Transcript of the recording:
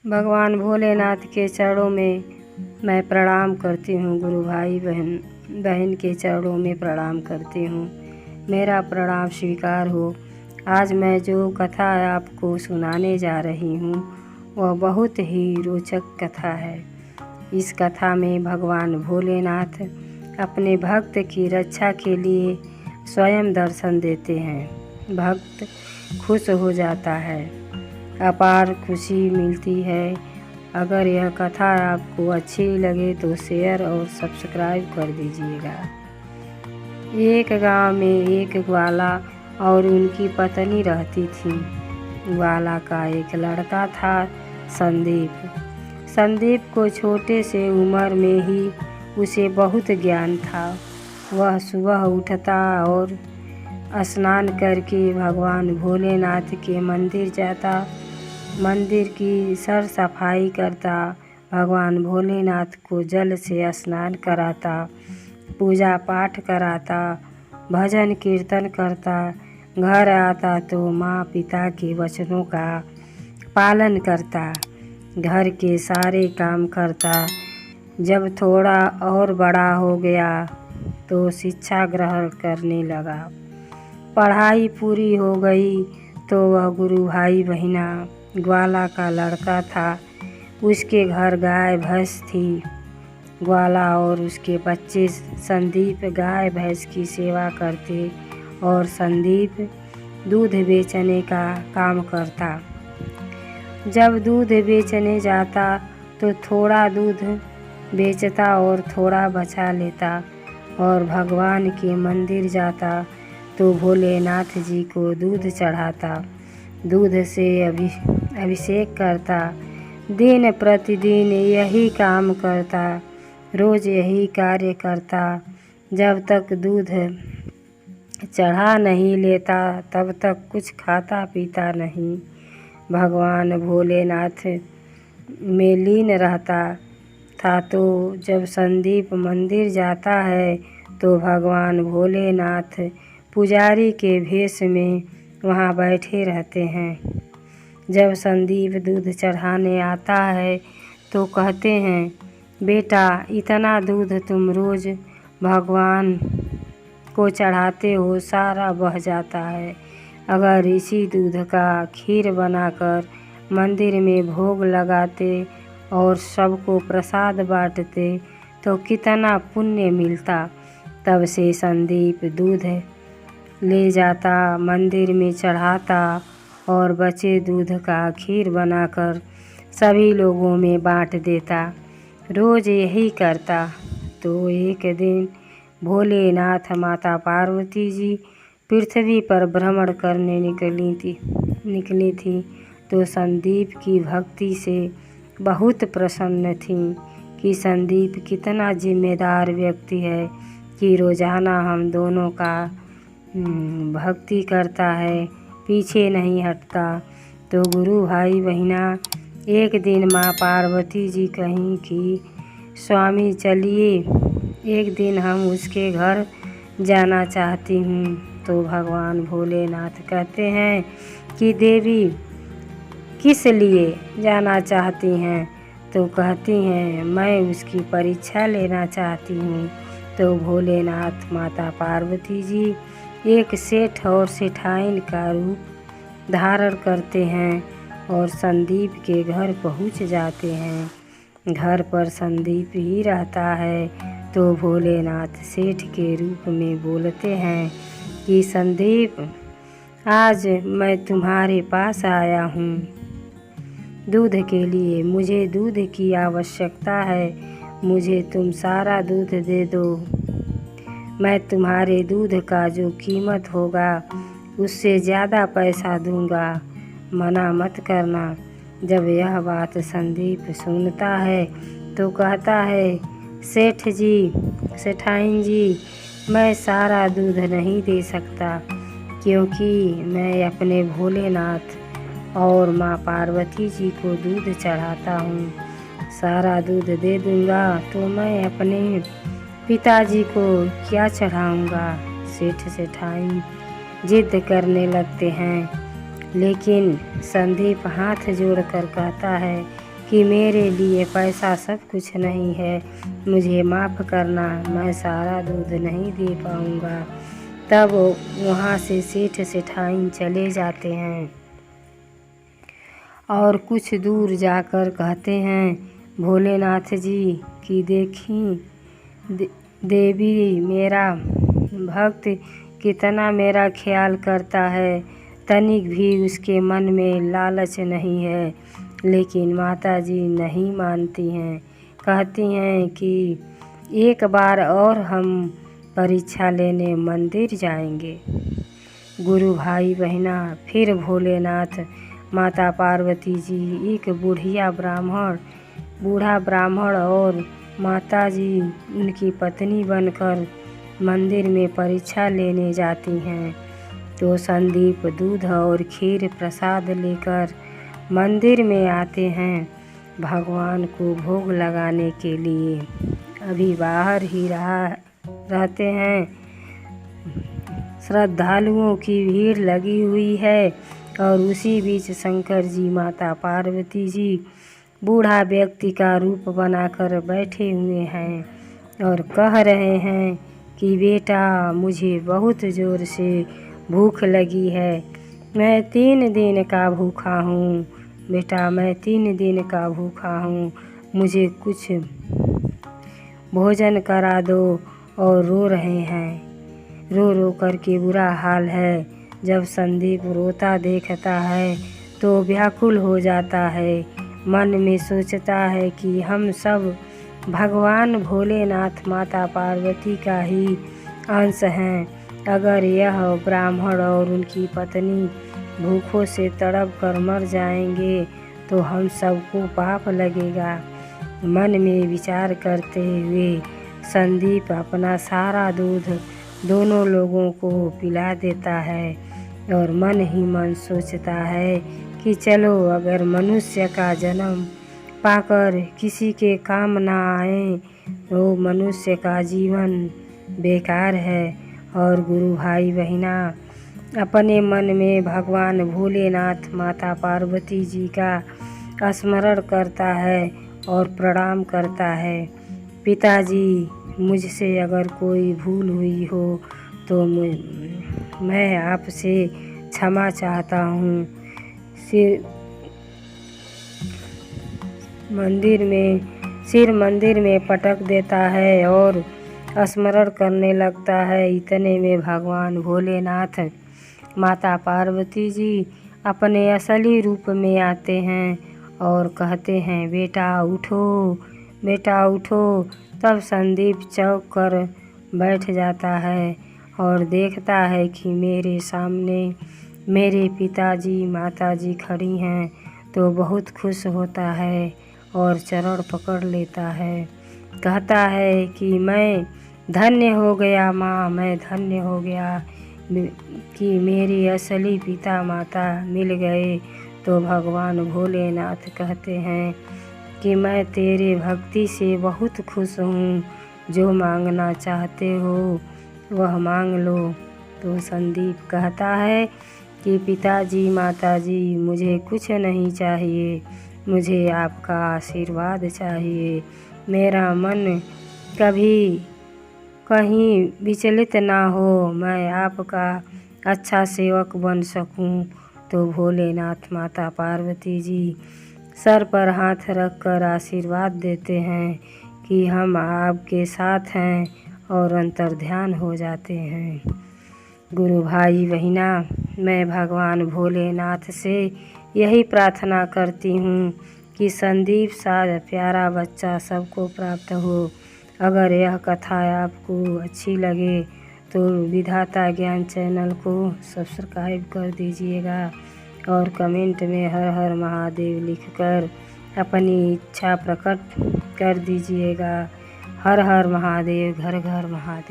भगवान भोलेनाथ के चरणों में मैं प्रणाम करती हूँ। गुरु भाई बहन के चरणों में प्रणाम करती हूँ। मेरा प्रणाम स्वीकार हो। आज मैं जो कथा आपको सुनाने जा रही हूँ वह बहुत ही रोचक कथा है। इस कथा में भगवान भोलेनाथ अपने भक्त की रक्षा के लिए स्वयं दर्शन देते हैं। भक्त खुश हो जाता है, अपार खुशी मिलती है। अगर यह कथा आपको अच्छी लगे तो शेयर और सब्सक्राइब कर दीजिएगा। एक गांव में एक ग्वाला और उनकी पत्नी रहती थी। ग्वाला का एक लड़का था, संदीप। संदीप को छोटे से उम्र में ही उसे बहुत ज्ञान था। वह सुबह उठता और स्नान करके भगवान भोलेनाथ के मंदिर जाता, मंदिर की सर सफाई करता, भगवान भोलेनाथ को जल से स्नान कराता, पूजा पाठ कराता, भजन कीर्तन करता। घर आता तो माँ पिता के वचनों का पालन करता, घर के सारे काम करता। जब थोड़ा और बड़ा हो गया तो शिक्षा ग्रहण करने लगा। पढ़ाई पूरी हो गई तो वह गुरु भाई बहिना ग्वाला का लड़का था। उसके घर गाय भैंस थी। ग्वाला और उसके बच्चे संदीप गाय भैंस की सेवा करते और संदीप दूध बेचने का काम करता। जब दूध बेचने जाता तो थोड़ा दूध बेचता और थोड़ा बचा लेता और भगवान के मंदिर जाता तो भोलेनाथ जी को दूध चढ़ाता, दूध से अभिषेक करता। दिन प्रतिदिन यही काम करता, रोज़ यही कार्य करता। जब तक दूध चढ़ा नहीं लेता तब तक कुछ खाता पीता नहीं। भगवान भोलेनाथ में लीन रहता था। तो जब संदीप मंदिर जाता है तो भगवान भोलेनाथ पुजारी के भेष में वहाँ बैठे रहते हैं। जब संदीप दूध चढ़ाने आता है तो कहते हैं, बेटा इतना दूध तुम रोज़ भगवान को चढ़ाते हो, सारा बह जाता है। अगर इसी दूध का खीर बनाकर मंदिर में भोग लगाते और सबको प्रसाद बांटते तो कितना पुण्य मिलता। तब से संदीप दूध ले जाता, मंदिर में चढ़ाता और बचे दूध का खीर बनाकर सभी लोगों में बांट देता। रोज़ यही करता। तो एक दिन भोलेनाथ माता पार्वती जी पृथ्वी पर भ्रमण करने निकली थी तो संदीप की भक्ति से बहुत प्रसन्न थी कि संदीप कितना जिम्मेदार व्यक्ति है कि रोज़ाना हम दोनों का भक्ति करता है, पीछे नहीं हटता। तो गुरु भाई बहिना एक दिन माँ पार्वती जी कहीं कि स्वामी चलिए, एक दिन हम उसके घर जाना चाहती हूँ। तो भगवान भोलेनाथ कहते हैं कि देवी किस लिए जाना चाहती हैं? तो कहती हैं मैं उसकी परीक्षा लेना चाहती हूँ। तो भोलेनाथ माता पार्वती जी एक सेठ और सेठाइन का रूप धारण करते हैं और संदीप के घर पहुँच जाते हैं। घर पर संदीप ही रहता है तो भोलेनाथ सेठ के रूप में बोलते हैं कि संदीप आज मैं तुम्हारे पास आया हूँ दूध के लिए। मुझे दूध की आवश्यकता है, मुझे तुम सारा दूध दे दो। मैं तुम्हारे दूध का जो कीमत होगा उससे ज़्यादा पैसा दूंगा, मना मत करना। जब यह बात संदीप सुनता है तो कहता है, सेठ जी सेठाइन जी मैं सारा दूध नहीं दे सकता क्योंकि मैं अपने भोलेनाथ और माँ पार्वती जी को दूध चढ़ाता हूँ। सारा दूध दे दूँगा तो मैं अपने पिताजी को क्या चढ़ाऊँगा। सेठ सेठाइन जिद करने लगते हैं, लेकिन संदीप हाथ जोड़कर कहता है कि मेरे लिए पैसा सब कुछ नहीं है, मुझे माफ़ करना, मैं सारा दूध नहीं दे पाऊँगा। तब वहाँ से सेठ सेठाइन चले जाते हैं और कुछ दूर जाकर कहते हैं, भोलेनाथ जी कि देखी देवी मेरा भक्त कितना मेरा ख्याल करता है, तनिक भी उसके मन में लालच नहीं है। लेकिन माता जी नहीं मानती हैं, कहती हैं कि एक बार और हम परीक्षा लेने मंदिर जाएंगे। गुरु भाई बहना फिर भोलेनाथ, माता पार्वती जी, एक बूढ़ा ब्राह्मण और माता जी उनकी पत्नी बनकर मंदिर में परीक्षा लेने जाती हैं। तो संदीप दूध और खीर प्रसाद लेकर मंदिर में आते हैं भगवान को भोग लगाने के लिए। अभी बाहर ही रहते हैं, श्रद्धालुओं की भीड़ लगी हुई है और उसी बीच शंकर जी, माता पार्वती जी बूढ़ा व्यक्ति का रूप बनाकर बैठे हुए हैं और कह रहे हैं कि बेटा मुझे बहुत ज़ोर से भूख लगी है, मैं 3 दिन का भूखा हूँ। बेटा मैं 3 दिन का भूखा हूँ, मुझे कुछ भोजन करा दो। और रो रहे हैं, रो रो करके बुरा हाल है। जब संदीप रोता देखता है तो व्याकुल हो जाता है, मन में सोचता है कि हम सब भगवान भोलेनाथ माता पार्वती का ही अंश हैं। अगर यह ब्राह्मण और उनकी पत्नी भूखों से तड़प कर मर जाएंगे तो हम सबको पाप लगेगा। मन में विचार करते हुए संदीप अपना सारा दूध दोनों लोगों को पिला देता है और मन ही मन सोचता है कि चलो अगर मनुष्य का जन्म पाकर किसी के काम ना आए तो मनुष्य का जीवन बेकार है। और गुरु भाई बहिना अपने मन में भगवान भोलेनाथ माता पार्वती जी का स्मरण करता है और प्रणाम करता है। पिताजी मुझसे अगर कोई भूल हुई हो तो मैं आपसे क्षमा चाहता हूँ। सिर मंदिर में पटक देता है और स्मरण करने लगता है। इतने में भगवान भोलेनाथ माता पार्वती जी अपने असली रूप में आते हैं और कहते हैं, बेटा उठो, बेटा उठो। तब संदीप चौंक कर बैठ जाता है और देखता है कि मेरे सामने मेरे पिताजी माताजी खड़ी हैं, तो बहुत खुश होता है और चरण पकड़ लेता है। कहता है कि मैं धन्य हो गया माँ, मैं धन्य हो गया कि मेरे असली पिता माता मिल गए। तो भगवान भोलेनाथ कहते हैं कि मैं तेरे भक्ति से बहुत खुश हूँ, जो मांगना चाहते हो वह मांग लो। तो संदीप कहता है कि पिताजी माताजी मुझे कुछ नहीं चाहिए, मुझे आपका आशीर्वाद चाहिए। मेरा मन कभी कहीं विचलित ना हो, मैं आपका अच्छा सेवक बन सकूं। तो भोलेनाथ माता पार्वती जी सर पर हाथ रखकर आशीर्वाद देते हैं कि हम आपके साथ हैं और अंतर्ध्यान हो जाते हैं। गुरु भाई बहिना मैं भगवान भोलेनाथ से यही प्रार्थना करती हूँ कि संदीप सा प्यारा बच्चा सबको प्राप्त हो। अगर यह कथा आपको अच्छी लगे तो विधाता ज्ञान चैनल को सब्सक्राइब कर दीजिएगा और कमेंट में हर हर महादेव लिखकर अपनी इच्छा प्रकट कर दीजिएगा। हर हर महादेव, घर घर महादेव।